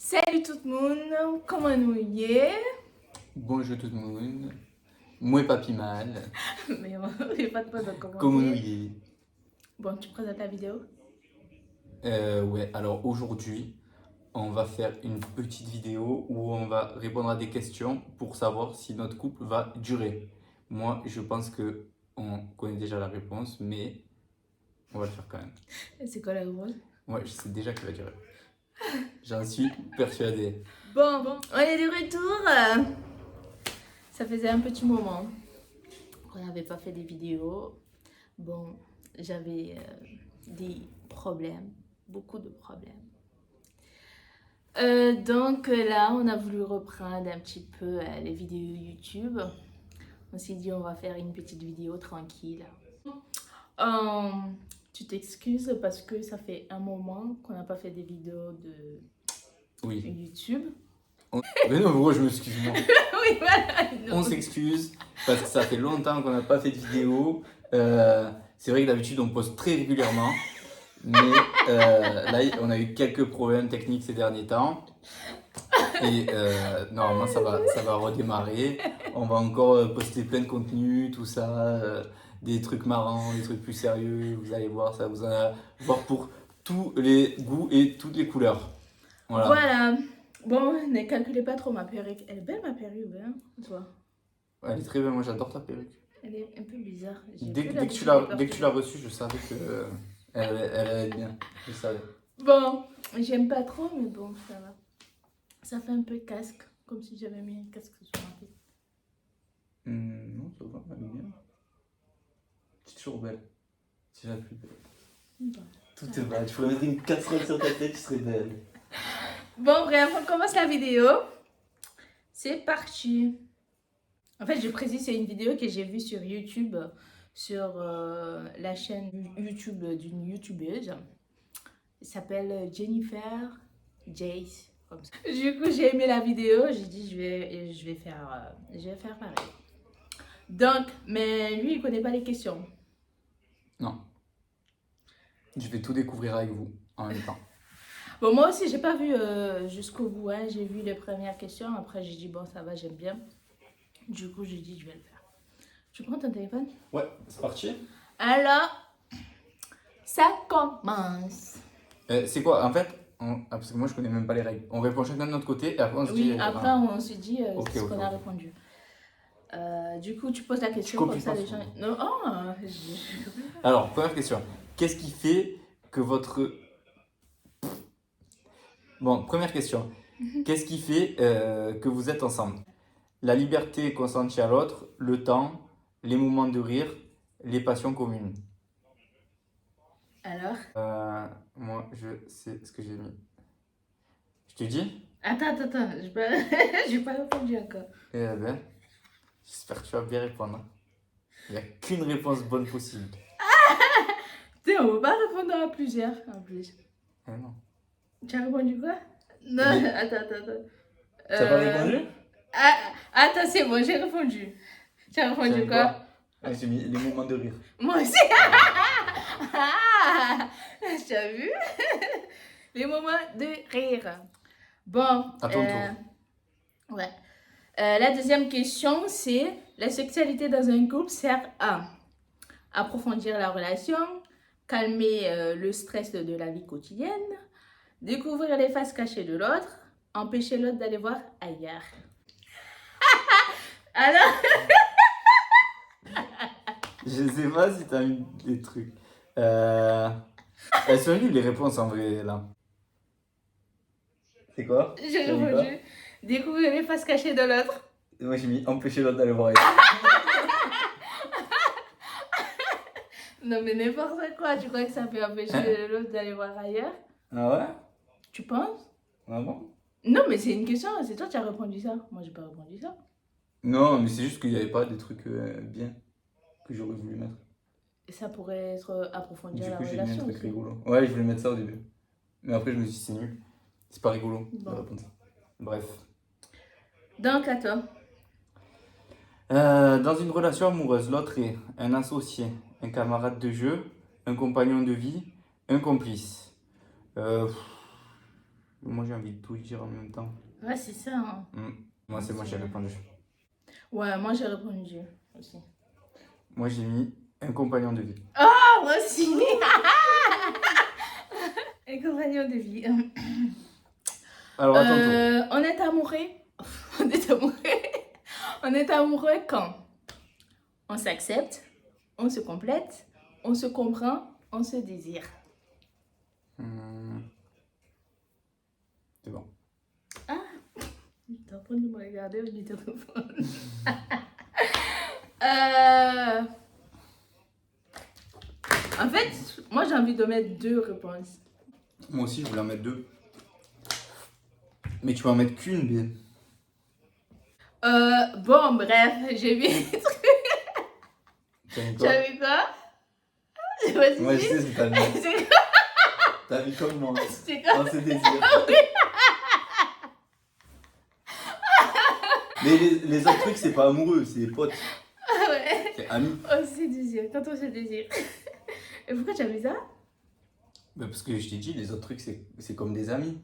Salut tout le monde, comment nous y est? Bonjour tout le monde, moi papi mal, Mais on n'est pas de pas de comment commencer. nous y est? Bon, tu présentes la vidéo? Ouais, alors aujourd'hui, on va faire une petite vidéo où on va répondre à des questions pour savoir si notre couple va durer. Moi, je pense que on connaît déjà la réponse, mais on va le faire quand même. C'est quoi la réponse? Moi, je sais déjà qu'il va durer. J'en suis persuadé. Bon, on est de retour. Ça faisait un petit moment qu'on n'avait pas fait des vidéos. Bon, j'avais des problèmes, beaucoup de problèmes. Donc là, on a voulu reprendre un petit peu les vidéos YouTube. On s'est dit, on va faire une petite vidéo tranquille. Tu t'excuses parce que ça fait un moment qu'on n'a pas fait des vidéos de Oui. YouTube. Mais non, pourquoi je m'excuse moi? Oui, voilà. On s'excuse parce que ça fait longtemps qu'on n'a pas fait de vidéo. C'est vrai que d'habitude on poste très régulièrement, mais là on a eu quelques problèmes techniques ces derniers temps. Et normalement ça va redémarrer. On va encore poster plein de contenu, tout ça, des trucs marrants, des trucs plus sérieux. Vous allez voir, ça vous en a voir pour tous les goûts et toutes les couleurs. Voilà. Bon, ne calculez pas trop ma perruque. Elle est belle ma perruque, hein, toi. Elle est très belle, moi j'adore ta perruque. Elle est un peu bizarre. Dès que tu l'as reçue, je savais que elle allait être bien. Je savais. Bon, j'aime pas trop, mais bon, ça va. Ça fait un peu casque, comme si j'avais mis un casque sur ma tête. Non, ça va, elle est bien. Tu es toujours belle. Tu es la plus belle. Bon. Tout est vrai. Tu pourrais mettre une casserole sur ta tête, tu serais belle. Bon, bref, on commence la vidéo. C'est parti. En fait, je précise, c'est une vidéo que j'ai vue sur YouTube, sur la chaîne YouTube d'une YouTubeuse. Elle s'appelle Jennifer Jace. Comme ça. Du coup, j'ai aimé la vidéo. J'ai dit, je vais faire pareil. Donc, mais lui, il connaît pas les questions. Non. Je vais tout découvrir avec vous en même temps. Bon, moi aussi, j'ai pas vu jusqu'au bout. Hein. J'ai vu les premières questions. Après, j'ai dit, bon, ça va, j'aime bien. Du coup, j'ai dit, je vais le faire. Tu prends ton téléphone? Ouais, c'est parti. Alors, ça commence. C'est quoi, en fait, parce que moi je connais même pas les règles. On répond chacun de notre côté et après on se dit. Oui, après, on se dit Okay, ce qu'on a okay. répondu. Du coup, tu poses la question comme ça, les gens. Non, oh, Alors, première question. Qu'est-ce qui fait que votre. Bon, première question. Qu'est-ce qui fait que vous êtes ensemble? La liberté consentie à l'autre, le temps, les moments de rire, les passions communes. Alors Moi, je sais ce que j'ai mis. Je te dis? Attends, j'ai pas répondu encore. Eh ben, j'espère que tu vas bien répondre. Il n'y a qu'une réponse bonne possible. Tiens, on va pas répondre à plusieurs en plus. Eh non. Tu as répondu quoi? Non, Mais... attends. Tu n'as pas répondu? Attends, c'est bon, j'ai répondu. Tu as répondu quoi? J'ai mis les moments de rire. Moi aussi. Tu as vu? Les moments de rire. Bon. À ton tour. Ouais. La deuxième question, c'est la sexualité dans un couple sert à approfondir la relation, calmer le stress de la vie quotidienne, découvrir les faces cachées de l'autre, empêcher l'autre d'aller voir ailleurs. Alors, je sais pas si t'as mis des trucs. Elles sont nulles les réponses en vrai là. C'est quoi? j'ai répondu découvrir les faces cachées de l'autre. Moi j'ai mis empêcher l'autre d'aller voir ailleurs. Non mais n'importe quoi, tu crois que ça peut empêcher l'autre d'aller voir ailleurs? Ah ouais? Tu penses? Ah bon? Non mais c'est une question, c'est toi qui as répondu ça. Moi j'ai pas répondu ça. Non, mais c'est juste qu'il n'y avait pas des trucs bien que j'aurais voulu mettre. Et ça pourrait être approfondir la Du coup, j'ai mis un relation. truc rigolo. Ouais, je voulais mettre ça au début. Mais après, je me suis dit, c'est nul. C'est pas rigolo Bon. de répondre ça. Bref. Donc, à toi. Dans une relation amoureuse, l'autre est un associé, un camarade de jeu, un compagnon de vie, un complice. Moi, j'ai envie de tout dire en même temps. Ouais, c'est ça. Hein. Moi, c'est moi qui ai répondu. Ouais, moi j'ai répondu aussi. Moi, j'ai mis un compagnon de vie. Ah, moi aussi. Un compagnon de vie. Alors, attends, toi. On est amoureux. On est amoureux. On est amoureux quand on s'accepte, on se complète, on se comprend, on se désire. C'est bon. Ah, t'es en train de me regarder au téléphone. En fait, moi j'ai envie de mettre 2 réponses. Moi aussi, je voulais en mettre 2. Mais tu vas en mettre qu'une, bien. Bon, bref, j'ai vu. T'as mis Tu quoi? as vu quoi? Vas-y. Moi, je sais ce que t'as mis. C'est quoi? T'as mis comme moi. C'est quoi? On se désire. Mais les autres trucs, c'est pas amoureux, c'est des potes. Ah ouais. C'est amis. On se désire, quand on se désire. Et pourquoi tu as mis ça? Bah, parce que je t'ai dit, les autres trucs, c'est comme des amis.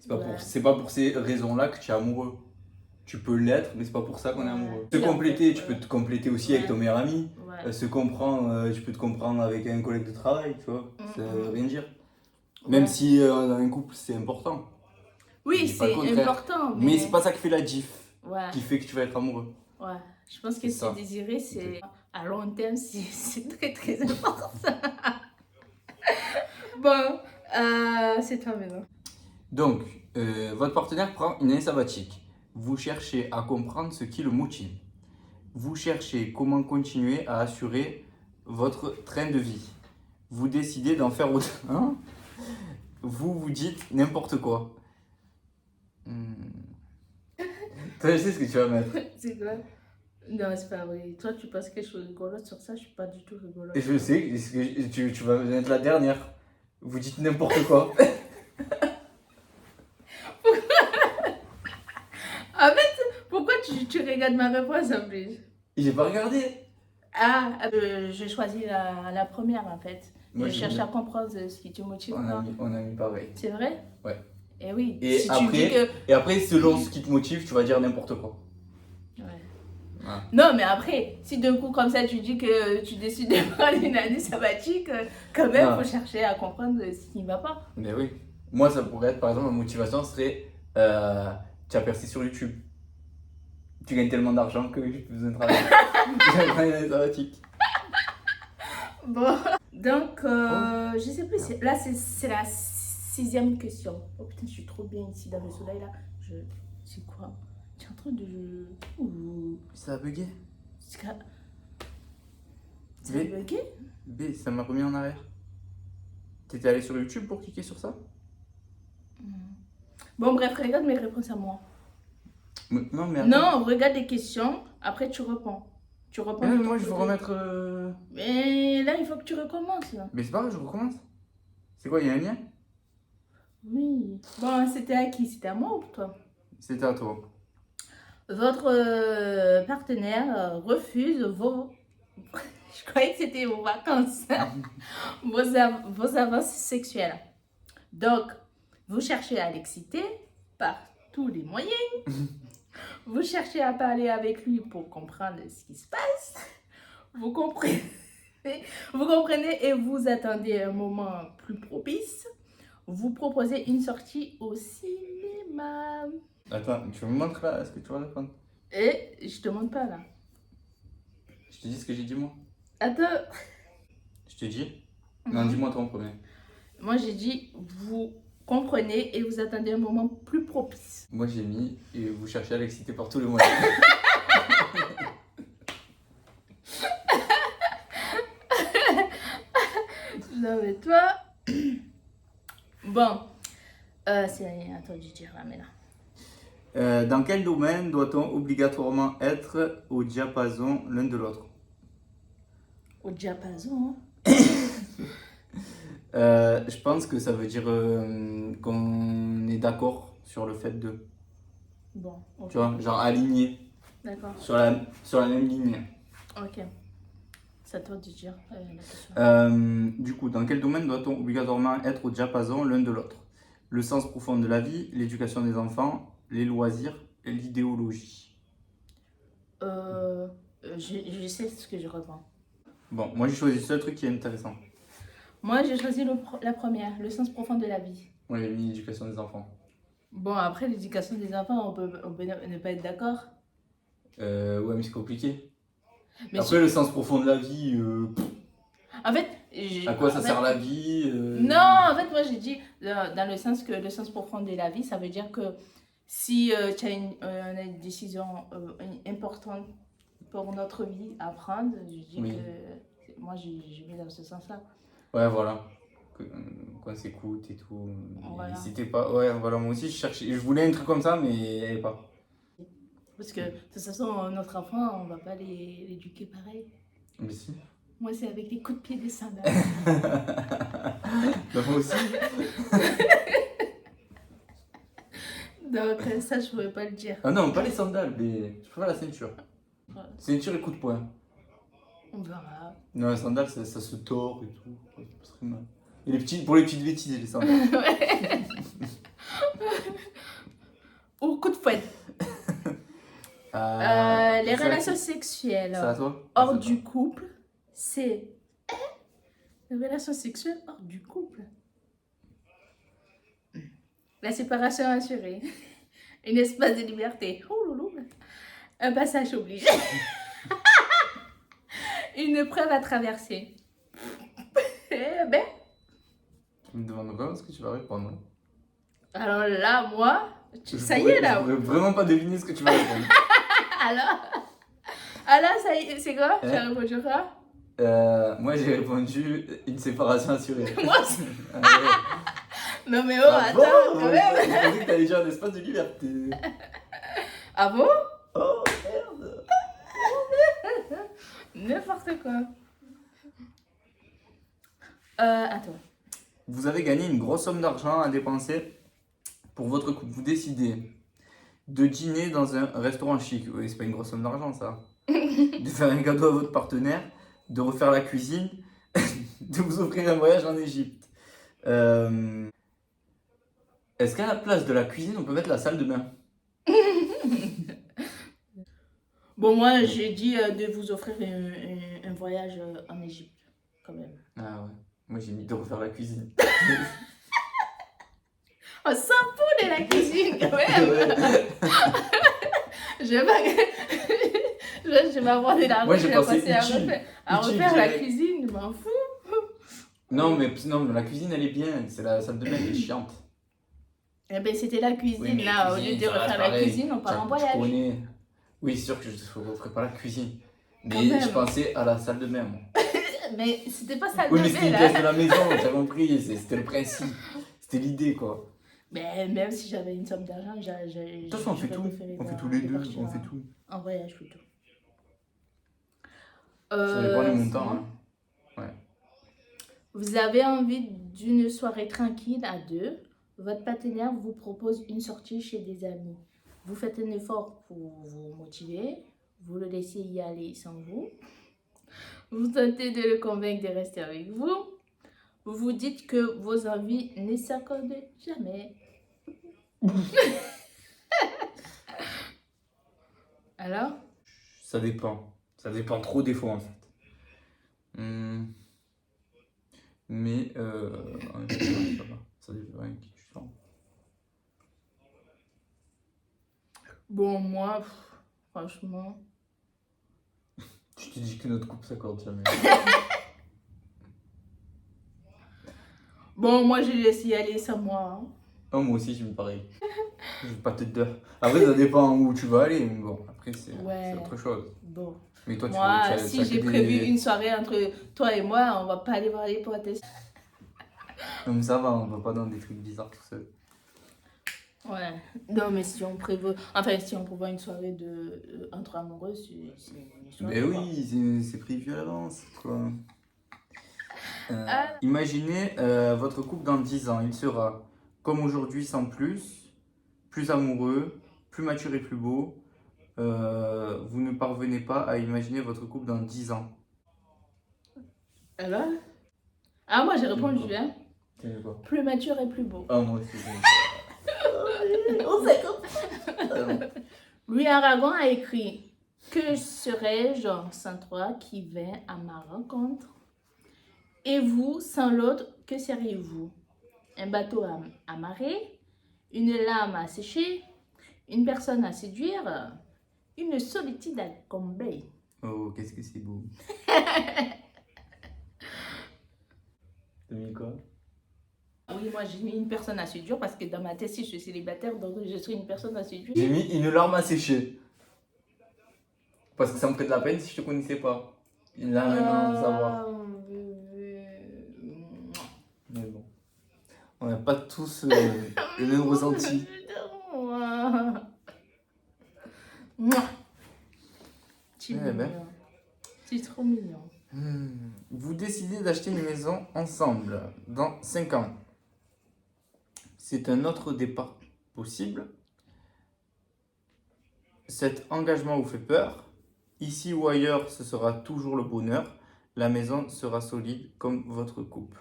Ouais. C'est pas pour ces raisons-là que tu es amoureux. Tu peux l'être, mais c'est pas pour ça qu'on est amoureux. Se Ouais. compléter, tu peux te compléter aussi avec ton meilleur ami. Ouais. Se comprendre, tu peux te comprendre avec un collègue de travail, tu vois. Ça veut rien dire. Ouais. Même si dans un couple, c'est important. Je Oui, dis pas c'est le contraire. important. Mais c'est pas ça qui fait la diff, Ouais. qui fait que tu vas être amoureux. Ouais. Je pense que C'est ça. se désirer, c'est à long terme, c'est très très important. Bon, c'est toi maintenant. Donc, votre partenaire prend une année sabbatique. Vous cherchez à comprendre ce qui le motive. Vous cherchez comment continuer à assurer votre train de vie. Vous décidez d'en faire autant. Hein? Vous vous dites n'importe quoi. Toi, je sais ce que tu vas mettre. C'est quoi? Non, c'est pas vrai. Toi, tu penses que je suis rigolote sur ça, je suis pas du tout rigolote. Et je sais que tu vas mettre la dernière. Vous dites n'importe quoi. En fait, pourquoi tu regardes ma réponse en plus? J'ai pas regardé. Ah, je choisis la première en fait. Moi, je j'ai cherche mis- à comprendre ce qui te motive. On a mis pareil. C'est vrai? Ouais. Et oui. Et, Si après, tu dis que... et après, selon ce qui te motive, tu vas dire n'importe quoi. Ouais. Ah. Non, mais après, si d'un coup comme ça tu dis que tu décides de prendre une année sabbatique, quand même, il faut chercher à comprendre ce qui ne va pas. Mais oui. Moi, ça pourrait être, par exemple, ma motivation serait tu as percé sur YouTube. Tu gagnes tellement d'argent que j'ai plus besoin de travailler. J'ai pris une année sabbatique. Bon, donc, je sais plus, là c'est la 6e question. Oh putain, je suis trop bien ici dans le soleil là. C'est quoi? Tu es en train de... Ouh. Ça a bugué. Ça a Mais- bugué? B, ça m'a remis en arrière. T'étais allé sur YouTube pour cliquer sur ça? Bon, bref, regarde mes réponses à moi. Non, mais attends. Non, regarde les questions, après tu réponds. Tu réponds. Mais de moi, ton je veux côté. remettre. Mais là, il faut que tu recommences. Là. Mais c'est pas grave, je recommence. C'est quoi, il y a un lien? Oui. Bon, c'était à qui? C'était à moi ou toi? C'était à toi. Votre partenaire refuse vos... Je croyais que c'était vos vacances. vos avances sexuelles. Donc, vous cherchez à l'exciter par tous les moyens. Vous cherchez à parler avec lui pour comprendre ce qui se passe. Vous comprenez et vous attendez un moment plus propice. Vous proposez une sortie au cinéma. Attends, tu me montres là, est-ce que tu vas répondre? Et je te montre pas là. Je te dis ce que j'ai dit moi. Attends. Je te dis? Non, dis-moi toi en premier. Moi j'ai dit vous comprenez et vous attendez un moment plus propice. Moi j'ai mis et vous cherchez à l'exciter par tous les moyens. Non mais toi. Bon. C'est à toi de dire là maintenant. Dans quel domaine doit-on obligatoirement être au diapason l'un de l'autre? Au diapason. Je pense que ça veut dire qu'on est d'accord sur le fait de, Bon. Ok. tu vois, genre aligné D'accord. sur la même ligne. Ok. C'est à toi de dire la question. Du coup, dans quel domaine doit-on obligatoirement être au diapason l'un de l'autre? le sens profond de la vie, l'éducation des enfants, les loisirs et l'idéologie. Je sais ce que je réponds. Bon, moi j'ai choisi le seul truc qui est intéressant. Moi, j'ai choisi la première, le sens profond de la vie. Ouais, j'ai mis l'éducation des enfants. Bon, après, l'éducation des enfants, on peut ne pas être d'accord. Ouais, mais c'est compliqué. Mais Après, le sens profond de la vie, en fait, à quoi ça sert la vie non, en fait, moi j'ai dit dans le sens que le sens profond de la vie, ça veut dire que si tu as une décision importante pour notre vie à prendre, je dis Oui. que moi j'ai mis dans ce sens-là. Ouais, voilà. Qu'on s'écoute et tout. Voilà. Et c'était pas. Ouais, voilà, moi aussi je cherchais. Je voulais un truc comme ça, mais il n'y avait pas. Parce que de toute façon, notre enfant, on va pas l'éduquer pareil. Mais si. Moi, c'est avec les coups de pied des sandales. Bah, moi aussi. Donc, ça, je pourrais pas le dire. Ah non, pas les sandales, mais je préfère la ceinture. Ouais. Ceinture et coup de poing. On verra. Non, les sandales, ça se tord et tout. C'est pas très mal. Et pour les petites bêtises, les sandales. Ou coup de fouet. Les relations sexuelles C'est à toi hors du couple, c'est les relations sexuelles hors du couple. La séparation assurée, une espace de liberté, oh loulou, un passage obligé, une preuve à traverser. Eh ben, Tu me demandes vraiment ce que tu vas répondre. alors là, moi, ça y est là. Je pourrais vraiment pas deviner ce que tu vas répondre. Alors ça y est, c'est quoi? Tu as répondu quoi? Moi j'ai répondu une séparation assurée. Moi aussi. Ah ouais. Non mais oh, Ah attends, bon, quand même. je pensais que t'allais dire un espace de liberté. Ah bon? Oh merde. N'importe quoi. Attends. Vous avez gagné une grosse somme d'argent à dépenser pour votre couple. Vous décidez de dîner dans un restaurant chic. Oui, c'est pas une grosse somme d'argent ça. De faire un cadeau à votre partenaire, de refaire la cuisine, de vous offrir un voyage en Égypte. Est-ce qu'à la place de la cuisine, on peut mettre la salle de bain? Bon, moi, j'ai dit de vous offrir un voyage en Égypte, quand même. Ah ouais. Moi j'ai mis de refaire la cuisine. On s'en fout de la cuisine, quand même. Je vais pas... je vais avoir de l'argent. Moi, j'ai pensé passer à utile. refaire la direct. cuisine, je m'en fous. Non mais la cuisine elle est bien, c'est la salle de bain qui est chiante. Eh ben, c'était la cuisine, Oui, mais là. Au cuisine, lieu de ça reste refaire la pareil. cuisine, on part en Tu voyage. connais. Oui, c'est sûr que je ne ferai pas la cuisine. Quand Mais même. je pensais à la salle de bain. Moi. Mais c'était pas ça Oui, le mais c'était bébé, une pièce là. de la maison, t'as compris, c'était le principe. C'était l'idée quoi. Mais même si j'avais une somme d'argent, De toute façon, on fait tout. On fait tous les deux, on fait tout. En voyage plutôt. Ça dépend des montants. sinon, Hein. Ouais. Vous avez envie d'une soirée tranquille à deux. Votre partenaire vous propose une sortie chez des amis. Vous faites un effort pour vous motiver. Vous le laissez y aller sans vous. Vous tentez de le convaincre de rester avec vous. Vous vous dites que vos envies ne s'accordent jamais. Alors? Ça dépend. Ça dépend trop des fois en fait. Mais en général, ça va. Ça dépend de qui tu sens. Bon, moi, franchement... Je te dis que notre couple s'accorde jamais. Bon, moi, je laisse y aller sans moi. Hein. Oh, moi aussi, je me pareil. Je vais pas te dire. Après, ça dépend où tu vas aller. Mais bon, après, c'est autre chose. Bon. Mais toi, Moi, tu as si j'ai prévu une soirée entre toi et moi, on va pas aller voir les potes. Comme ça va, on va pas dans des trucs bizarres tout seul. Ouais. Non, mais si on prévoit... Enfin, si on prévoit une soirée entre amoureux, c'est une soirée. Mais oui, c'est prévu à l'avance, quoi. Imaginez votre couple dans 10 ans. Il sera comme aujourd'hui sans plus, plus amoureux, plus mature et plus beau. Vous ne parvenez pas à imaginer votre couple dans 10 ans. Alors? Ah, moi, j'ai répondu, hein. T'aimes quoi? Plus mature et plus beau. Ah, moi aussi, j'aime ça. On sait comme ça. Louis Aragon a écrit: que serais-je sans toi qui vint à ma rencontre? Et vous, sans l'autre, que seriez-vous? Un bateau à amarrer, une lame à sécher, une personne à séduire, une solitude à combler. Oh, qu'est-ce que c'est beau. T'as mis quoi? Oui, moi j'ai mis une personne à séduire parce que dans ma tête, si je suis célibataire, donc je serai une personne à séduire. J'ai mis une larme à sécher. Parce que ça me ferait de la peine si je te connaissais pas. Une larme à savoir. Mais bon. On n'a pas tous le même ressenti. Tu es Eh ben. mignon. Tu es trop mignon. Vous décidez d'acheter une maison ensemble dans 5 ans. C'est un autre départ possible. Cet engagement vous fait peur. Ici ou ailleurs, ce sera toujours le bonheur. La maison sera solide comme votre couple.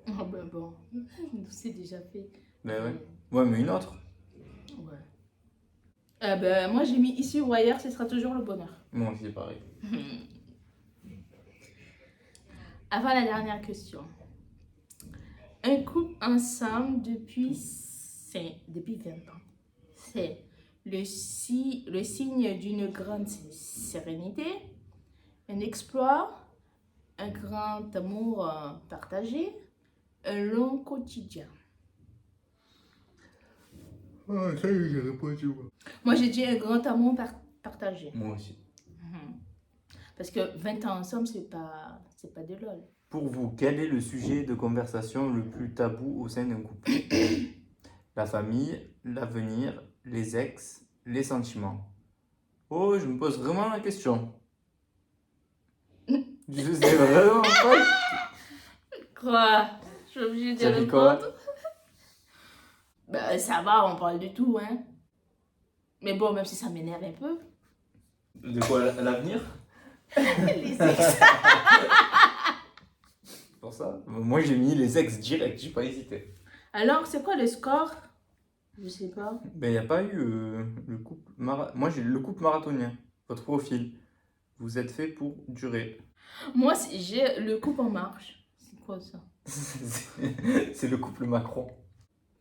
Oh ben bon, c'est déjà fait. Ben ouais. Ouais, mais une autre. Ouais. Ben, moi j'ai mis ici ou ailleurs, ce sera toujours le bonheur. Moi aussi, pareil. Avant la dernière question. Un couple ensemble depuis 20 ans. C'est le signe d'une grande sérénité, un exploit, un grand amour partagé, un long quotidien. Ah, ça y est, j'ai répondu. Moi j'ai dit un grand amour partagé. Moi aussi. Parce que 20 ans ensemble, c'est pas de lol. Pour vous, quel est le sujet de conversation le plus tabou au sein d'un couple? La famille, l'avenir, les ex, les sentiments. Oh, je me pose vraiment la question. Je sais vraiment pas. Quoi? Je suis obligée de Ça dit quoi? répondre. Ben, ça va, on parle de tout, hein. Mais bon, même si ça m'énerve un peu. De quoi, l'avenir? Les ex. Pour ça, moi j'ai mis les ex direct, j'ai pas hésité. Alors, c'est quoi le score? Je sais pas. Ben, il n'y a pas eu le couple moi j'ai le couple marathonien, votre profil. Vous êtes fait pour durer. Moi, j'ai le couple en marche. C'est quoi ça? C'est le couple Macron.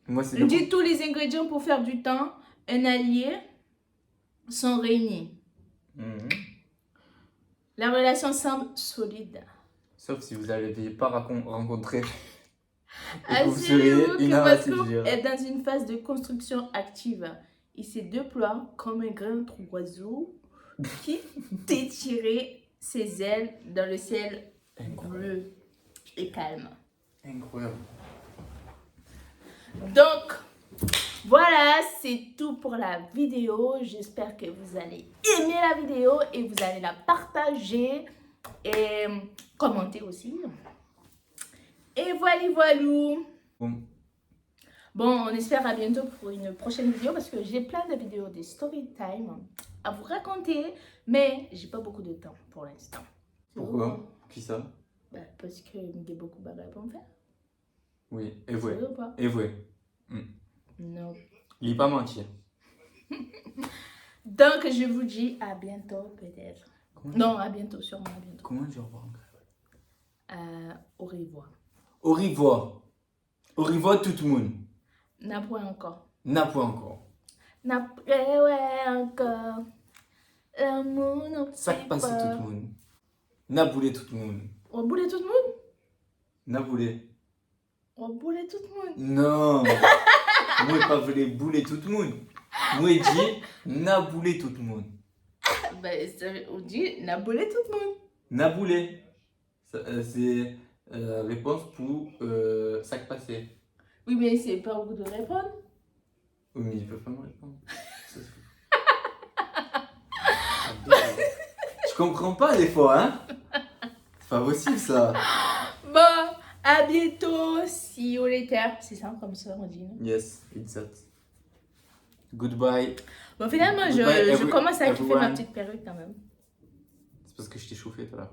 Moi c'est Il le dit tous les ingrédients pour faire du temps, un allié, sont réunis. La relation semble solide. Sauf si vous n'avez pas rencontré. Et que vous Assurez-vous seriez que une âme à votre couple séduire. est dans une phase de construction active. Il se déploie comme un grand oiseau qui t'étirait ses ailes dans le ciel bleu et calme. Incroyable. Donc, voilà, c'est tout pour la vidéo. J'espère que vous allez aimer la vidéo et vous allez la partager et commenter aussi. Et voilou. Bon, on espère à bientôt pour une prochaine vidéo parce que j'ai plein de vidéos de story time à vous raconter, mais j'ai pas beaucoup de temps pour l'instant. Pourquoi? Qui ça? Bah, parce que j'ai beaucoup de bagages pour me faire. Oui, C'est vrai ou pas? et vrai. Non. Il n'est pas mentir. Donc, je vous dis à bientôt peut-être. Non, à bientôt, sûrement à bientôt. Comment dire au revoir? Au revoir. Au revoir. Au revoir tout le monde. N'a point encore. N'a pas encore. N'a ouais encore. L'amour non Ça passe tout le monde. N'a boulé tout le monde. On boule tout le monde? N'a boulé. On boule tout le monde. Non. Moi, pas voulu bouler tout le monde. Moi, dit n'a boulé tout le monde. Ben, on dit n'a boulé tout le monde. N'a boulé. C'est réponse pour sac passé. Oui, mais c'est pas au bout de répondre. Oui, mais ils peuvent pas me répondre. Je comprends pas des fois, hein. C'est pas possible ça. Bon, à bientôt. See you later. C'est ça comme ça on dit, non? Yes, it's that. Goodbye. Bon, finalement, Goodbye, je commence à kiffer ma everyone. petite perruque quand même. C'est parce que je t'ai chauffé, toi là.